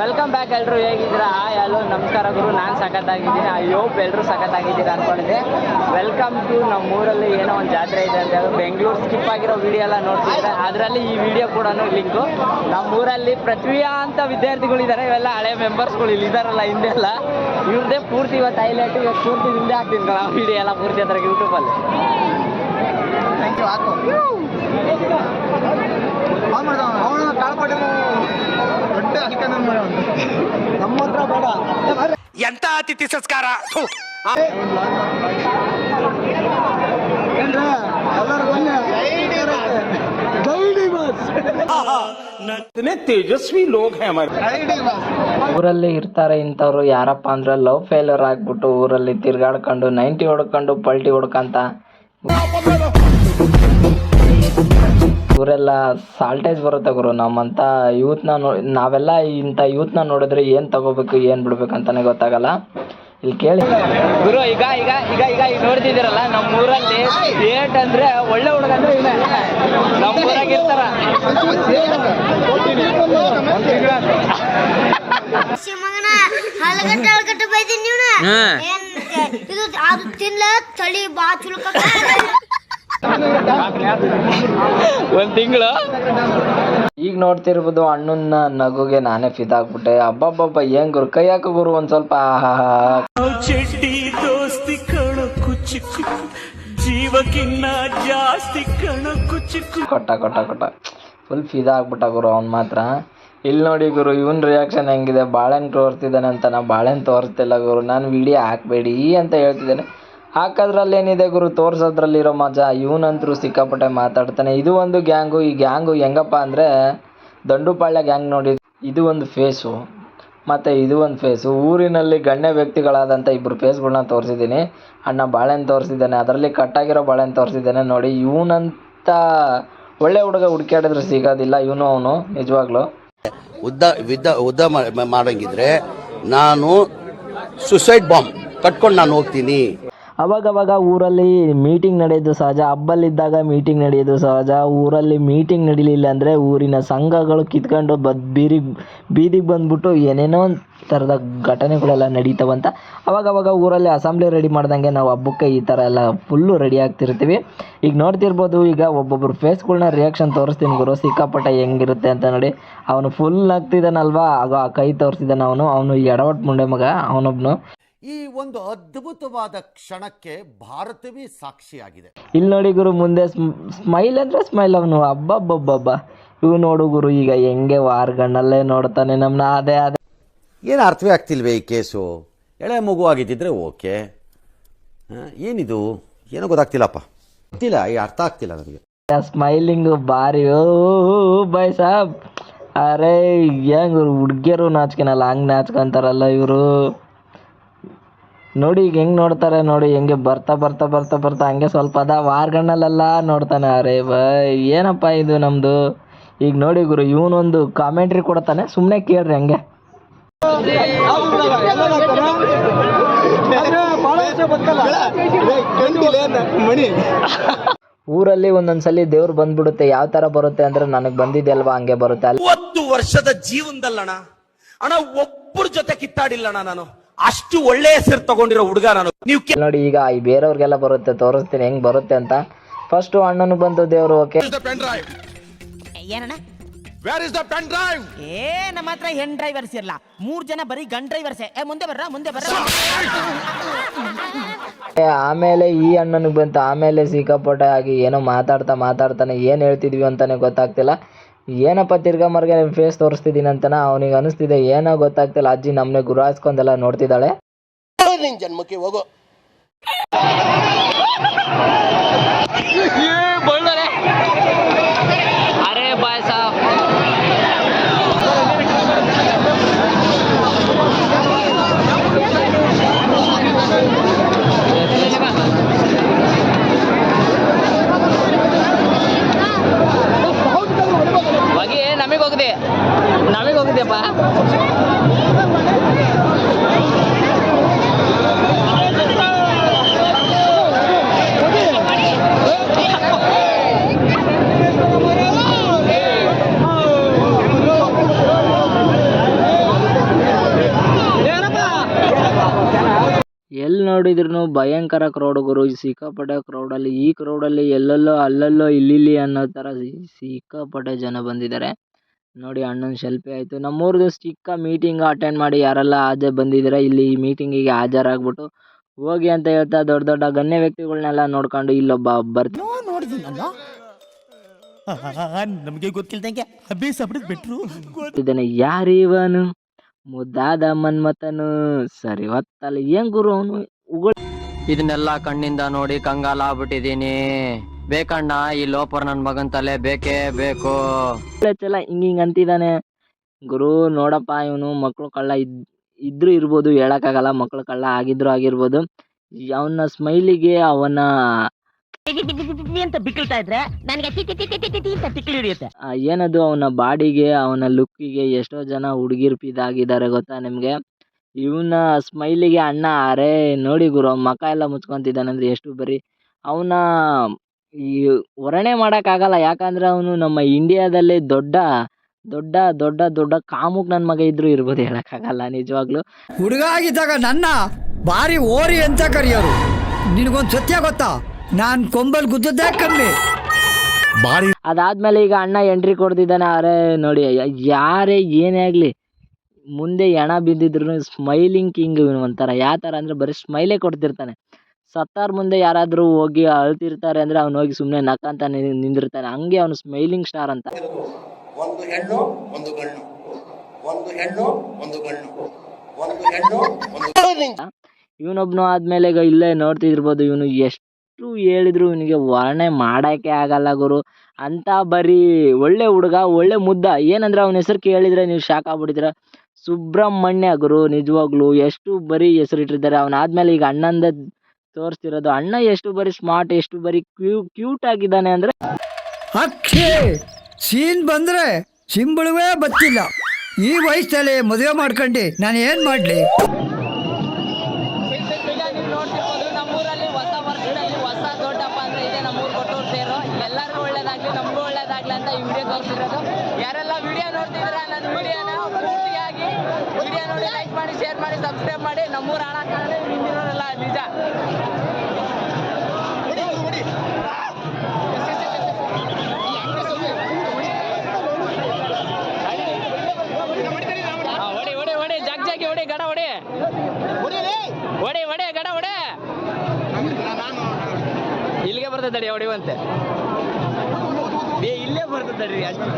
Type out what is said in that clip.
Welcome back. ಎಲ್ಲರೂ ಹೇಗಿದ್ದೀರಾ? Hello ನಮಸ್ಕಾರ ಗುರು, ನಾನು ಸಖತ್ತಾಗಿದ್ದೀನಿ. ಐ ಹೋಪ್ ಎಲ್ಲರೂ ಸಖತ್ತಾಗಿದ್ದೀರಾ ಅಂದ್ಕೊಂಡಿದ್ದೆ. ವೆಲ್ಕಮ್ ಟು ನಮ್ಮೂರಲ್ಲಿ ಏನೋ ಒಂದು ಜಾತ್ರೆ ಇದೆ ಅಂತ ಹೇಳಿ ಬೆಂಗಳೂರು ಸ್ಕಿಪ್ ಆಗಿರೋ ವಿಡಿಯೋ ಎಲ್ಲ ನೋಡ್ತಿದ್ದಾರೆ. ಅದರಲ್ಲಿ ಈ ವಿಡಿಯೋ ಕೂಡ ಲಿಂಕು. ನಮ್ಮೂರಲ್ಲಿ ಪೃಥ್ವಿಯಾ ಅಂತ ವಿದ್ಯಾರ್ಥಿಗಳಿದ್ದಾರೆ. ಇವೆಲ್ಲ ಹಳೆ ಮೆಂಬರ್ಸ್ಗಳು ಇಲ್ಲಿ ಇದ್ದಾರಲ್ಲ ಹಿಂದೆಲ್ಲ, ಇವ್ರದ್ದೇ ಪೂರ್ತಿ ಇವತ್ತು ಹೈಲೈಟ್. ಇವತ್ತು ಪೂರ್ತಿ ಹಿಂದೆ ಹಾಕ್ತೀನಿ ಕಣ ವಿಡಿಯೋ ಎಲ್ಲ ಪೂರ್ತಿ ಹತ್ರ ಯೂಟ್ಯೂಬಲ್ಲಿ. ನಮ್ಮ ಹತ್ರ ಬೇಡ ಎಂತ ಅತಿಥಿ ಸಂಸ್ಕಾರ. ತೇಜಸ್ವಿ ಲೋಕ ಊರಲ್ಲಿ ಇರ್ತಾರೆ ಇಂಥವ್ರು. ಯಾರಪ್ಪ ಅಂದ್ರೆ ಲವ್ ಫೇಲ್ಯೂರ್ ಆಗ್ಬಿಟ್ಟು ಊರಲ್ಲಿ ತಿರ್ಗಾಡ್ಕೊಂಡು 90 ಹೊಡ್ಕೊಂಡು ಪಲ್ಟಿ ಹೊಡ್ಕಂತ ಇವರೆಲ್ಲ ಸಾಲ್ಟೇಜ್ ಬರುತ್ತೆ ಗುರು. ನಮ್ಮಂಥ ಯೂತ್ನ ನಾವೆಲ್ಲ ಇಂಥ ಯೂತ್ನ ನೋಡಿದ್ರೆ ಏನು ತಗೋಬೇಕು ಏನು ಬಿಡ್ಬೇಕು ಅಂತಾನೆ ಗೊತ್ತಾಗಲ್ಲ. ಇಲ್ಲಿ ಕೇಳಿ ಗುರು, ಈಗ ಈಗ ಈಗ ಈಗ ಈಗ ನೋಡ್ತಿದ್ದೀರಲ್ಲ ನಮ್ಮೂರಲ್ಲಿ ಏಟ್ ಅಂದ್ರೆ ಒಳ್ಳೆ ಹುಡುಗ ಅಂದ್ರೆ ಇವನೇ. ನಮ್ಮೂರಾಗ ಇರ್ತಾರ ಒಂದ್ ತಿಂಗಳು. ಈಗ ನೋಡ್ತಿರ್ಬೋದು ಅಣ್ಣನ ನಗುಗೆ ನಾನೇ ಫಿದಾಗ್ಬಿಟ್ಟೆ. ಹಬ್ಬಬ್ಬಬ್ಬ ಏನ್ ಗುರು, ಕೈ ಹಾಕು ಗುರು ಒಂದ್ ಸ್ವಲ್ಪ. ಚೆಡ್ಡಿ ದೋಸ್ತಿ ಕಣು ಕುಚ್ಚು ಜೀವಕ್ಕಿನ್ನ ಜಾಸ್ತಿ ಕಣು ಕುಚ್ಚು ಕೊಟ್ಟ ಫುಲ್ ಫಿದಾ ಆಗ್ಬಿಟ್ಟ ಗುರು ಅವ್ನು ಮಾತ್ರ. ಇಲ್ಲಿ ನೋಡಿ ಗುರು, ಇವನ್ ರಿಯಾಕ್ಷನ್ ಹೆಂಗಿದೆ. ಬಾಳೆಹಣ್ಣು ತೋರಿಸ್ತಿದ್ದಾನೆ ಅಂತ. ನಾ ಬಾಳೆಹಣ್ಣು ತೋರಿಸ್ತಿಲ್ಲ ಗುರು, ನಾನು ವಿಡಿಯೋ ಹಾಕ್ಬೇಡಿ ಅಂತ ಹೇಳ್ತಿದ್ದೇನೆ. ಹಾಕೋದ್ರಲ್ಲಿ ಏನಿದೆ ಗುರು, ತೋರ್ಸೋದ್ರಲ್ಲಿರೋ ಮಜಾ. ಇವನಂತರೂ ಸಿಕ್ಕಾಪಟ್ಟೆ ಮಾತಾಡ್ತಾನೆ. ಇದು ಒಂದು ಗ್ಯಾಂಗು. ಈ ಗ್ಯಾಂಗು ಹೆಂಗಪ್ಪ ಅಂದರೆ ದಂಡುಪಾಳ್ಯ ಗ್ಯಾಂಗ್ ನೋಡಿ. ಇದು ಒಂದು ಫೇಸು ಮತ್ತು ಇದು ಒಂದು ಫೇಸು. ಊರಿನಲ್ಲಿ ಗಣ್ಯ ವ್ಯಕ್ತಿಗಳಾದಂಥ ಇಬ್ಬರು ಫೇಸ್ಗಳನ್ನ ತೋರಿಸಿದ್ದೀನಿ. ಅಣ್ಣ ಬಾಳೆಹಣ್ಣು ತೋರಿಸಿದ್ದಾನೆ, ಅದರಲ್ಲಿ ಕಟ್ಟಾಗಿರೋ ಬಾಳೆಹಣ್ಣು ತೋರಿಸಿದ್ದಾನೆ. ನೋಡಿ, ಇವನಂತ ಒಳ್ಳೆ ಹುಡುಗ ಹುಡುಕಾಡಿದ್ರೆ ಸಿಗೋದಿಲ್ಲ. ಇವನು ಅವನು ನಿಜವಾಗ್ಲೂ ಉದ್ದ ಮಾಡಂಗಿದ್ರೆ ನಾನು ಸುಸೈಡ್ ಬಾಂಬ್ ಕಟ್ಕೊಂಡು ನಾನು ಹೋಗ್ತೀನಿ. ಅವಾಗವಾಗ ಊರಲ್ಲಿ ಮೀಟಿಂಗ್ ನಡೆಯೋದು ಸಹಜ. ಹಬ್ಬಲ್ಲಿದ್ದಾಗ ಮೀಟಿಂಗ್ ನಡೆಯೋದು ಸಹಜ. ಊರಲ್ಲಿ ಮೀಟಿಂಗ್ ನಡೀಲಿಲ್ಲ ಅಂದರೆ ಊರಿನ ಸಂಘಗಳು ಕಿತ್ಕೊಂಡು ಬೀದಿಗೆ ಬಂದ್ಬಿಟ್ಟು ಏನೇನೋ ಥರದ ಘಟನೆಗಳೆಲ್ಲ ನಡೀತಾವಂತ. ಅವಾಗವಾಗ ಊರಲ್ಲಿ ಅಸೆಂಬ್ಲಿ ರೆಡಿ ಮಾಡ್ದಂಗೆ ನಾವು ಹಬ್ಬಕ್ಕೆ ಈ ಥರ ಎಲ್ಲ ಫುಲ್ಲು ರೆಡಿ ಆಗ್ತಿರ್ತೀವಿ. ಈಗ ನೋಡ್ತಿರ್ಬೋದು, ಈಗ ಒಬ್ಬೊಬ್ಬರು ಫೇಸ್ಗಳ್ನ ರಿಯಾಕ್ಷನ್ ತೋರಿಸ್ತೀನಿ ಗುರು, ಸಿಕ್ಕಾಪಟ್ಟೆ ಹೆಂಗಿರುತ್ತೆ ಅಂತ ನೋಡಿ. ಅವನು ಫುಲ್ ಆಗ್ತಿದ್ದಾನಲ್ವಾ, ಆಗ ಆ ಕೈ ತೋರಿಸಿದ್ದಾನೆ. ಅವನು ಎಡವಟ್ ಮುಂಡೆ ಮಗ ಅವನೊಬ್ನು. ಈ ಒಂದು ಅದ್ಭುತವಾದ ಕ್ಷಣಕ್ಕೆ ಭಾರತವೇ ಸಾಕ್ಷಿಯಾಗಿದೆ. ಇಲ್ಲಿ ನೋಡಿ ಗುರು, ಮುಂದೆ ಸ್ಮೈಲ್ ಅಂದರೆ ಸ್ಮೈಲ್. ಅವನು ಹಬ್ಬಬ್ಬಬ್ಬಬ್ಬ ಇವು ನೋಡು ಗುರು, ಈಗ ಹೆಂಗೆ ವಾರ್ಗಣ್ಣಲ್ಲೇ ನೋಡ್ತಾನೆ ನಮ್ಮನ್ನ. ಅದೇ ಏನು ಅರ್ಥವೇ ಆಗ್ತಿಲ್ವೇ ಈ ಕೇಸು? ಎಳೆ ಮಗು ಆಗಿದ್ದಿದ್ರೆ ಓಕೆ, ಏನಿದು ಏನೋ ಗೊತ್ತಾಗ್ತಿಲ್ಲಪ್ಪ, ಗೊತ್ತಿಲ್ಲ, ಈ ಅರ್ಥ ಆಗ್ತಿಲ್ಲ ನನಗೆ. ಸ್ಮೈಲಿಂಗು ಬಾರಿ. ಓ ಬಾಯ್ ಸಾಬ್, ಅರೆ ಹೆಂಗ್ ಹುಡುಗಿಯರು ನಾಚ್ಕೊನಲ್ಲ, ಹಂಗೆ ನಾಚ್ಕೊಂತಾರಲ್ಲ ಇವರು. ನೋಡಿ ಈಗ ಹೆಂಗೆ ನೋಡ್ತಾರೆ ನೋಡಿ, ಹೆಂಗೆ ಬರ್ತಾ ಬರ್ತಾ ಬರ್ತಾ ಬರ್ತಾ ಹಂಗೆ ಸ್ವಲ್ಪ ಅದ ವಾರ್ಗಣ್ಣಲ್ಲೆಲ್ಲ ನೋಡ್ತಾನೆ. ಅರೆ ಬಾಯ್ ಏನಪ್ಪ ಇದು ನಮ್ಮದು. ಈಗ ನೋಡಿ ಗುರು, ಇವನೊಂದು ಕಾಮೆಂಟ್ರಿ ಕೊಡ್ತಾನೆ, ಸುಮ್ಮನೆ ಕೇಳ್ರಿ ಹಂಗೆ. ಊರಲ್ಲಿ ಒಂದೊಂದ್ಸಲಿ ದೇವ್ರು ಬಂದ್ಬಿಡುತ್ತೆ. ಯಾವ ಥರ ಬರುತ್ತೆ ಅಂದರೆ ನನಗೆ ಬಂದಿದೆ ಅಲ್ವಾ ಹಂಗೆ ಬರುತ್ತೆ. 30 ವರ್ಷದ ಜೀವನದಲ್ಲಣ್ಣ ಅಣ್ಣ ಒಬ್ಬರ ಜೊತೆ ಕಿತ್ತಾಡಿಲ್ಲಣ್ಣ ನಾನು. ಅಷ್ಟು ಒಳ್ಳೆ ಹೆಸರು ತಗೊಂಡಿರೋ ಹುಡುಗ ನಾನು. ನೀವು ನೋಡಿ ಈಗ ಈ ಬೇರೆಯವ್ರಿಗೆಲ್ಲ ಬರುತ್ತೆ, ತೋರಿಸ್ತೀನಿ ಹೆಂಗ್ ಬರುತ್ತೆ ಅಂತ. ಫಸ್ಟ್ ಅಣ್ಣನು ಬಂತು ದೇವ್ರು. ಓಕೆ ಏನಣ್ಣ? Where is the pen drive? ನಮ್ಮ ಹತ್ರ ಹೆಣ್ ಡ್ರೈವರ್ಸ್ ಇರಲ್ಲ, 3 ಜನ ಬರೀ ಗನ್ ಡ್ರೈವರ್ಸೇ. ಮುಂದೆ ಬರ್ರ. ಆಮೇಲೆ ಈ ಅಣ್ಣನಿಗೆ ಬಂತು. ಆಮೇಲೆ ಸಿಕ್ಕಾಪಟ್ಟೆ ಆಗಿ ಏನೋ ಮಾತಾಡ್ತಾನೆ. ಏನು ಹೇಳ್ತಿದ್ವಿ ಅಂತಾನೆ ಗೊತ್ತಾಗ್ತಿಲ್ಲ. ಏನಪ್ಪ ತಿರ್ಗಾ ಮರ್ಗೆ ಫೇಸ್ ತೋರಿಸ್ತಿದ್ದೀನಿ ಅಂತಾನ ಅವನಿಗೆ ಅನಿಸ್ತಿದೆ. ಏನೋ ಗೊತ್ತಾಗ್ತಿಲ್ಲ. ಅಜ್ಜಿ ನಮ್ಮನೆ ಗುರು ಹಾಸ್ಕೊಂಡೆಲ್ಲ ನೋಡ್ತಿದ್ದಾಳೆ. ನಿನ್ ಜನ್ಮಕ್ಕೆ ಹೋಗೋ. ಅರೆ ಬಾಯ್ ಸಾಬ್, ನಮಗೆ ಹೋಗಿದೆಯಪ್ಪ. ಎಲ್ಲಿ ನೋಡಿದ್ರು ಭಯಂಕರ ಕ್ರೌಡ್ ಗುರು, ಸಿಕ್ಕಾಪಟ್ಟೆ ಕ್ರೌಡಲ್ಲಿ. ಈ ಕ್ರೌಡಲ್ಲಿ ಎಲ್ಲೆಲ್ಲೋ ಅಲ್ಲಲ್ಲೋ ಇಲ್ಲಿ ಅನ್ನೋ ಥರ ಸಿಕ್ಕಾಪಟ್ಟೆ ಜನ ಬಂದಿದ್ದಾರೆ. ನೋಡಿ ಅಣ್ಣನ ಸೆಲ್ಫಿ ಆಯಿತು. ನಮ್ಮೂರ್ದು ಚಿಕ್ಕ ಮೀಟಿಂಗ್ ಅಟೆಂಡ್ ಮಾಡಿ ಯಾರೆಲ್ಲ ಬಂದಿದ್ದೀರಾ ಇಲ್ಲಿ ಈ ಮೀಟಿಂಗಿಗೆ ಹಾಜರಾಗ್ಬಿಟ್ಟು ಹೋಗಿ ಅಂತ ಹೇಳ್ತಾ ದೊಡ್ಡ ದೊಡ್ಡ ಗಣ್ಯ ವ್ಯಕ್ತಿಗಳನ್ನೆಲ್ಲ ನೋಡ್ಕೊಂಡು ಇಲ್ಲೊಬ್ಬ ನೋಡಿದ್ದೀನಲ್ಲ ನಮಗೆ ಗೊತ್ತಿಲ್ದಂಗೆ ಅಭ್ಯಾಸ ಬಿಟ್ರು. ಬರ್ತಿದ್ದಾನೆ. ಯಾರಿವನು ಮುದ್ದಾದ ಮನ್ಮಥನು, ಸರಿ ಹೊತ್ತಲ್ಲ ಏನ್ ಗುರು ಅವನು ಇದನ್ನೆಲ್ಲ ಕಣ್ಣಿಂದ ನೋಡಿ ಕಂಗಾಲ ಆಗ್ಬಿಟ್ಟಿದೀನಿ. ಬೇಕಣ್ಣ ಈ ಲೋಪರ್ ನನ್ ಮಗನ್ ತಲೆ ಬೇಕೇ ಬೇಕು. ಹಿಂಗ್ ಅಂತಿದ್ದಾನೆ. ಗುರು ನೋಡಪ್ಪ, ಇವನು ಮಕ್ಳು ಕಳ್ಳ ಇದ್ರು ಇರ್ಬೋದು, ಹೇಳಕ್ಕಾಗಲ್ಲ. ಮಕ್ಳು ಕಳ್ಳ ಆಗಿರ್ಬೋದು. ಅವನ ಸ್ಮೈಲಿಗೆ ಅವನ ಅಂತ ಬಿಕ್ಕಳ್ತಾ ಇದ್ರೆ ನನಗೆ ಅಂತ ತಿಕ್ಲಿ ಹಿಡಿಯುತ್ತೆ. ಏನದು ಅವನ ಬಾಡಿಗೆ, ಅವನ ಲುಕ್ಕಿಗೆ ಎಷ್ಟೋ ಜನ ಹುಡುಗಿರ್ ಇದಾಗಿದ್ದಾರೆ ಗೊತ್ತಾ ನಿಮ್ಗೆ. ಇವನ ಸ್ಮೈಲಿಗೆ ಅಣ್ಣ ಅರೆ ನೋಡಿ ಗುರು, ಅವ್ನ ಮಕ ಎಲ್ಲ ಮುಚ್ಕೊಂತಿದ್ದಾನಂದ್ರೆ ಎಷ್ಟು ಬರೀ ಅವನ ಈ ವರ್ಣನೆ ಮಾಡೋಕ್ಕಾಗಲ್ಲ. ಯಾಕಂದ್ರೆ ಅವನು ನಮ್ಮ ಇಂಡಿಯಾದಲ್ಲೇ ದೊಡ್ಡ ದೊಡ್ಡ ದೊಡ್ಡ ದೊಡ್ಡ ಕಾಮುಕ್ ನನ್ನ ಮಗ ಇದ್ರು ಇರ್ಬೋದು, ಹೇಳಕ್ಕಾಗಲ್ಲ ನಿಜವಾಗ್ಲೂ. ಹುಡುಗ ಆಗಿದ್ದಾಗ ನನ್ನ ಭಾರಿ ಓರಿ ಅಂತ ಕರೆಯೋರು. ನಿನಗೊಂದು ಸತ್ಯ ಗೊತ್ತಾ, ನಾನು ಕೊಂಬಲ್ ಗುದ್ದದ್ದೇ ಕಮ್ಮಿ. ಅದಾದ್ಮೇಲೆ ಈಗ ಅಣ್ಣ ಎಂಟ್ರಿ ಕೊಡ್ತಿದ್ದಾನೆ. ಅರೆ ನೋಡಿ, ಯಾರೇ ಏನೇ ಆಗಲಿ ಮುಂದೆ ಹೆಣ ಬಿದ್ದಿದ್ರು ಸ್ಮೈಲಿಂಗ್ ಕಿಂಗ್ ಇವನು. ಒಂಥರ ಯಾವ ಥರ ಅಂದರೆ ಬರೀ ಸ್ಮೈಲೇ ಕೊಡ್ತಿರ್ತಾನೆ. ಸತ್ತಾರ ಮುಂದೆ ಯಾರಾದರೂ ಹೋಗಿ ಅಳ್ತಿರ್ತಾರೆ ಅಂದರೆ ಅವ್ನು ಹೋಗಿ ಸುಮ್ಮನೆ ನಕ್ಕಂತ ನಿಂದಿರ್ತಾನೆ. ಹಂಗೆ ಅವನು ಸ್ಮೈಲಿಂಗ್ ಸ್ಟಾರ್ ಅಂತ. ಒಂದು ಹೆಣ್ಣು ಒಂದು ಗಂಡು, ಒಂದು ಹೆಣ್ಣು ಒಂದು ಗಂಡು, ಒಂದು ಹೆಣ್ಣು ಒಂದು. ಇವನೊಬ್ನು ಆದ್ಮೇಲೆ ಈಗ ಇಲ್ಲೇ ನೋಡ್ತಿರ್ಬೋದು, ಇವನು ಎಷ್ಟು ಹೇಳಿದ್ರು ಇವನಿಗೆ ವರ್ಣನೆ ಮಾಡೋಕ್ಕೆ ಆಗಲ್ಲ ಗುರು. ಅಂತ ಬರೀ ಒಳ್ಳೆ ಹುಡುಗ, ಒಳ್ಳೆ ಮುದ್ದ. ಏನಂದ್ರೆ ಅವನ ಹೆಸರು ಕೇಳಿದ್ರೆ ನೀವು ಶಾಕ್ ಆಗ್ಬಿಟ್ಟಿದ್ದೀರ. ಸುಬ್ರಹ್ಮಣ್ಯ ಗುರು, ನಿಜವಾಗ್ಲು ಎಷ್ಟು ಬರೀ ಹೆಸರಿಟ್ಟಿದ್ದಾರೆ. ಅವನಾದ್ಮೇಲೆ ಈಗ ಅಣ್ಣಂದ ತೋರಿಸ್ತಿರೋದು. ಅಣ್ಣ ಎಷ್ಟು ಬರೀ ಸ್ಮಾರ್ಟ್, ಎಷ್ಟು ಬರೀ ಕ್ಯೂಟ್ ಆಗಿದ್ದಾನೆ ಅಂದ್ರೆ ಅಕ್ಕಿ ಸೀನ್ ಬಂದ್ರೆ ಸಿಂಬಳುವೇ ಬತ್ತಿಲ್ಲ. ಈ ವಯಸ್ಸಲ್ಲಿ ಮದುವೆ ಮಾಡ್ಕೊಂಡು ನಾನು ಏನು ಮಾಡಲಿ? ನಮ್ಮೂರಲ್ಲಿ ಹೊಸ ವರ್ಷದಲ್ಲಿ ಹೊಸ ದೊಡ್ಡಪ್ಪ ಅಂದ್ರೆ ಇದೆ ನಮ್ಮೂರು ಕೊಟ್ಟೂರು ಸೇರು. ಎಲ್ಲರಿಗೂ ಒಳ್ಳೇದಾಗ್ಲಿ, ನಮಗೂ ಒಳ್ಳೇದಾಗ್ಲಿ ಅಂತ ಈ ವಿಡಿಯೋ ತೋರಿಸಿರೋದು. ಯಾರೆಲ್ಲ ವಿಡಿಯೋ ನೋಡ್ತಿದ್ದೀರಾ ನನ್ನ ವಿಡಿಯೋನ ಪೂರ್ತಿಯಾಗಿ ವಿಡಿಯೋ ನೋಡಿ ಲೈಕ್ ಮಾಡಿ, ಶೇರ್ ಮಾಡಿ, ಸಬ್ಸ್ಕ್ರೈಬ್ ಮಾಡಿ. ನಮ್ಮೂರು ಹಾಳಾಗ್ತಾನೆ ನಿಂತಿರೋರಲ್ಲ ನಿಜ. ಹೊಡಿ ಜಾಗಿ ಹೊಡಿ, ಗಡ ಹೊಡಿ, ಹೊಡಿ ಗಡ ಹೊಡಿ. ಇಲ್ಲಿಗೆ ಬರ್ತದಡಿ ಹೊಡಿವಂತೆ, ಇಲ್ಲೇ ಬರ್ತದರಿ ಅಷ್ಟು.